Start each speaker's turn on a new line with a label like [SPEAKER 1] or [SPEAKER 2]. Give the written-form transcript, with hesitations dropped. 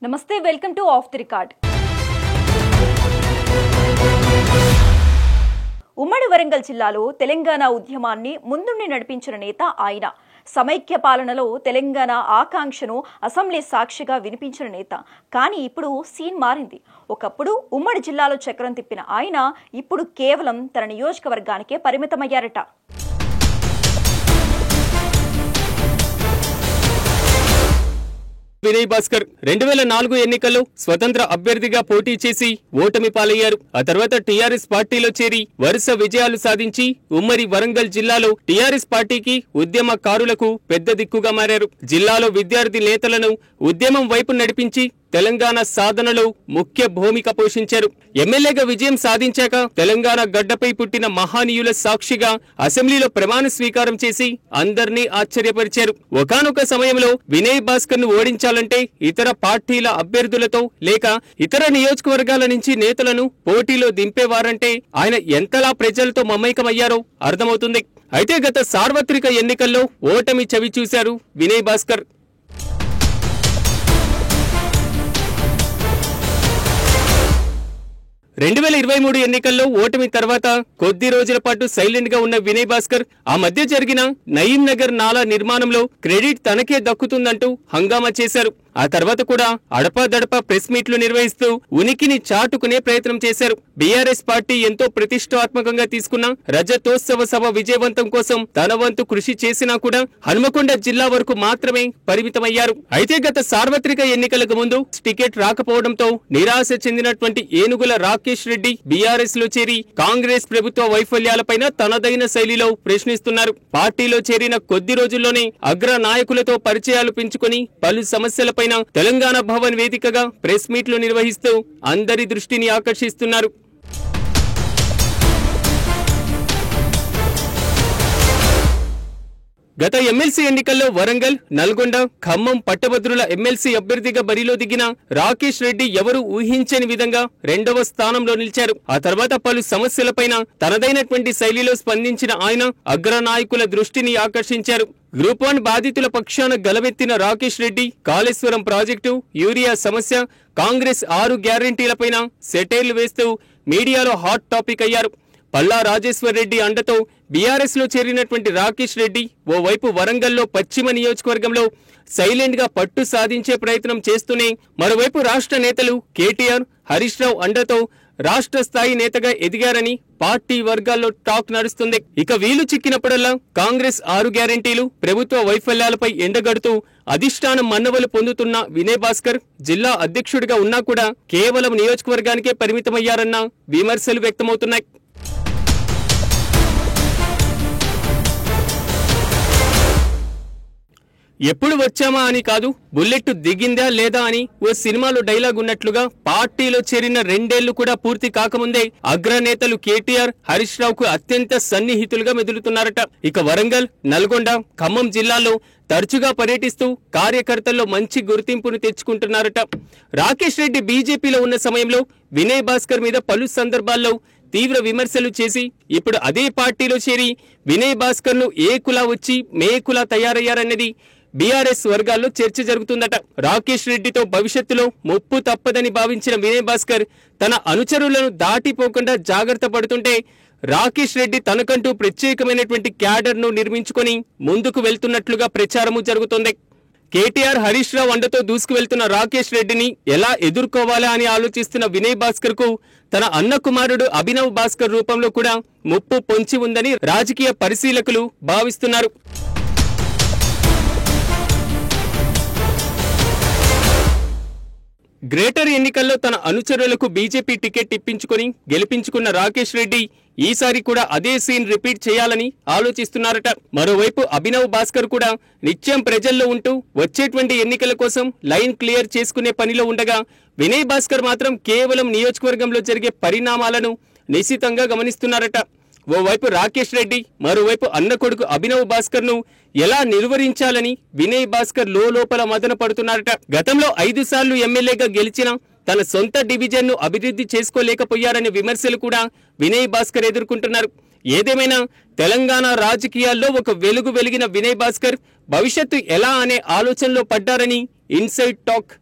[SPEAKER 1] నమస్తే, welcome to of the record. ఉమ్మడి వరంగల్ జిల్లాలో తెలంగాణ ఉద్యమాన్ని ముందుండి నడిపించిన నేత ఆయన. సమైక్య పాలనలో తెలంగాణ ఆకాంక్షను అసెంబ్లీ సాక్షిగా వినిపించిన నేత. కానీ ఇప్పుడు సీన్ మారింది. ఒకప్పుడు ఉమ్మడి జిల్లాలో చక్రం తిప్పిన ఆయన ఇప్పుడు కేవలం తన నియోజకవర్గానికే పరిమితమయ్యారట.
[SPEAKER 2] వినయ్ భాస్కర్ 2004 ఎన్నికల్లో స్వతంత్ర అభ్యర్థిగా పోటీ చేసి ఓటమి పాలయ్యారు. ఆ తర్వాత టీఆర్ఎస్ పార్టీలో చేరి వరుస విజయాలు సాధించి ఉమ్మడి వరంగల్ జిల్లాలో టీఆర్ఎస్ పార్టీకి ఉద్యమకారులకు పెద్ద దిక్కుగా మారారు. జిల్లాలో విద్యార్థి నేతలను ఉద్యమం వైపు నడిపించి తెలంగాణ సాధనలో ముఖ్య భూమిక పోషించారు. ఎమ్మెల్యేగా విజయం సాధించాక తెలంగాణ గడ్డపై పుట్టిన మహానీయుల సాక్షిగా అసెంబ్లీలో ప్రమాణ స్వీకారం చేసి అందర్నీ ఆశ్చర్యపరిచారు. ఒకానొక సమయంలో వినయ్ భాస్కర్ ను ఓడించాలంటే ఇతర పార్టీల అభ్యర్థులతో లేక ఇతర నియోజకవర్గాల నుంచి నేతలను పోటీలో దింపేవారంటే ఆయన ఎంతలా ప్రజలతో మమైకమయ్యారో అర్థమవుతుంది. అయితే గత సార్వత్రిక ఎన్నికల్లో ఓటమి చవి చూశారు వినయ్ భాస్కర్. 2023 ఎన్నికల్లో ఓటమి తర్వాత కొద్ది రోజుల పాటు సైలెంట్ గా ఉన్న వినయ్ భాస్కర్ ఆ మధ్య జరిగిన నయీం నగర్ నాలా నిర్మాణంలో క్రెడిట్ తనకే దక్కుతుందంటూ హంగామా చేశారు. ఆ తర్వాత కూడా అడపాదడపా ప్రెస్ మీట్లు నిర్వహిస్తూ ఉనికిని చాటుకునే ప్రయత్నం చేశారు. బీఆర్ఎస్ పార్టీ ఎంతో ప్రతిష్టాత్మకంగా తీసుకున్న రజతోత్సవ సభ విజయవంతం కోసం తన వంతు కృషి చేసినా కూడా హన్మకొండ జిల్లా వరకు మాత్రమే పరిమితమయ్యారు. అయితే గత సార్వత్రిక ఎన్నికలకు ముందు టికెట్ రాకపోవడంతో నిరాశ చెందినటువంటి ఏనుగుల రాకేష్ రెడ్డి బీఆర్ఎస్ లో చేరి కాంగ్రెస్ ప్రభుత్వ వైఫల్యాలపైన తనదైన శైలిలో ప్రశ్నిస్తున్నారు. పార్టీలో చేరిన కొద్ది రోజుల్లోనే అగ్ర నాయకులతో పరిచయాలు పెంచుకుని పలు సమస్యలపై తెలంగాణ భవన్ వేదికగా ప్రెస్ మీట్లు నిర్వహిస్తూ అందరి దృష్టిని ఆకర్షిస్తున్నారు. గత ఎమ్మెల్సీ ఎన్నికల్లో వరంగల్, నల్గొండ, ఖమ్మం పట్టభద్రుల ఎమ్మెల్సీ అభ్యర్థిగా బరిలో దిగిన రాకేష్ రెడ్డి ఎవరు ఊహించని విధంగా 2వ స్థానంలో నిలిచారు. ఆ తర్వాత పలు సమస్యలపైన తనదైనటువంటి శైలిలో స్పందించిన ఆయన అగ్రనాయకుల దృష్టిని ఆకర్షించారు. గ్రూప్ 1 బాధితుల పక్షాన గలవెత్తిన రాకేష్ రెడ్డి కాళేశ్వరం ప్రాజెక్టు, యూరియా సమస్య, కాంగ్రెస్ 6 గ్యారంటీలపైన సెటైర్లు వేస్తూ మీడియాలో హాట్ టాపిక్ అయ్యారు. పల్లా రాజేశ్వర్ రెడ్డి అండతో బీఆర్ఎస్ లో చేరినటువంటి రాకేష్ రెడ్డి ఓవైపు వరంగల్లో పశ్చిమ నియోజకవర్గంలో సైలెంట్ గా పట్టు సాధించే ప్రయత్నం చేస్తూనే మరోవైపు రాష్ట్ర నేతలు కేటీఆర్, హరీష్ రావు అండతో రాష్ట్ర స్థాయి నేతగా ఎదిగారని పార్టీ వర్గాల్లో టాక్ నడుస్తుంది. ఇక వీలు చిక్కినప్పుడల్లా కాంగ్రెస్ 6 గ్యారంటీలు, ప్రభుత్వ వైఫల్యాలపై ఎండగడుతూ అధిష్టానం మన్నవలు పొందుతున్న వినయ్ భాస్కర్ జిల్లా అధ్యక్షుడిగా ఉన్నా కూడా కేవలం నియోజకవర్గానికే పరిమితమయ్యారన్న విమర్శలు వ్యక్తమవుతున్నాయి. ఎప్పుడు వచ్చామా అని కాదు, బుల్లెట్ దిగిందా లేదా అని ఓ సినిమాలో డైలాగ్ ఉన్నట్లుగా పార్టీలో చేరిన 2 ఏళ్లు కూడా పూర్తి కాకముందే అగ్రనేతలు కేటీఆర్, హరీష్ రావుకు అత్యంత సన్నిహితులుగా మెదులుతున్నారట. ఇక వరంగల్, నల్గొండ, ఖమ్మం జిల్లాల్లో తరచుగా పర్యటిస్తూ కార్యకర్తల్లో మంచి గుర్తింపును తెచ్చుకుంటున్నారట. రాకేష్ రెడ్డి బీజేపీలో ఉన్న సమయంలో వినయ్ భాస్కర్ మీద పలు సందర్భాల్లో తీవ్ర విమర్శలు చేసి ఇప్పుడు అదే పార్టీలో చేరి వినయ్ భాస్కర్ ను ఏకులా వచ్చి మేకులా తయారయ్యారన్నది బీఆర్ఎస్ వర్గాల్లో చర్చ జరుగుతుందట. రాకేష్ రెడ్డితో భవిష్యత్తులో ముప్పు తప్పదని భావించిన వినయ్ భాస్కర్ తన అనుచరులను దాటిపోకుండా జాగ్రత్త పడుతుంటే రాకేష్ రెడ్డి తనకంటూ ప్రత్యేకమైనటువంటి క్యాడర్ ను నిర్మించుకొని ముందుకు వెళ్తున్నట్లుగా ప్రచారము జరుగుతోంది. కేటీఆర్, హరీష్ రావు అండతో దూసుకు వెళ్తున్న రాకేష్ రెడ్డిని ఎలా ఎదుర్కోవాలా అని ఆలోచిస్తున్న వినయ్ భాస్కర్ కు తన అన్న కుమారుడు అభినవ్ భాస్కర్ రూపంలో కూడా ముప్పు పొంచి ఉందని రాజకీయ పరిశీలకులు భావిస్తున్నారు. గ్రేటర్ ఎన్నికల్లో తన అనుచరులకు బీజేపీ టికెట్ ఇప్పించుకొని గెలిపించుకున్న రాకేష్ రెడ్డి ఈసారి కూడా అదే సీన్ రిపీట్ చేయాలని ఆలోచిస్తున్నారట. మరోవైపు అభినవ్ భాస్కర్ కూడా నిత్యం ప్రజల్లో ఉంటూ వచ్చేటువంటి ఎన్నికల కోసం లైన్ క్లియర్ చేసుకునే పనిలో ఉండగా వినయ్ భాస్కర్ మాత్రం కేవలం నియోజకవర్గంలో జరిగే పరిణామాలను నిశితంగా గమనిస్తున్నారట. ఓవైపు రాకేష్ రెడ్డి, మరోవైపు అన్న కొడుకు అభినవ్ భాస్కర్ ను ఎలా నిర్వహించాలని వినయ్ భాస్కర్ లోపల మదన పడుతున్నారట. గతంలో 5 సార్లు ఎమ్మెల్యేగా గెలిచిన తన సొంత డివిజన్ ను అభివృద్ధి చేసుకోలేకపోయారనే విమర్శలు కూడా వినయ్ భాస్కర్ ఎదుర్కొంటున్నారు. ఏదేమైనా తెలంగాణ రాజకీయాల్లో ఒక వెలుగు వెలిగిన వినయ్ భాస్కర్ భవిష్యత్తు ఎలా అనే ఆలోచనలో పడ్డారని ఇన్సైడ్ టాక్.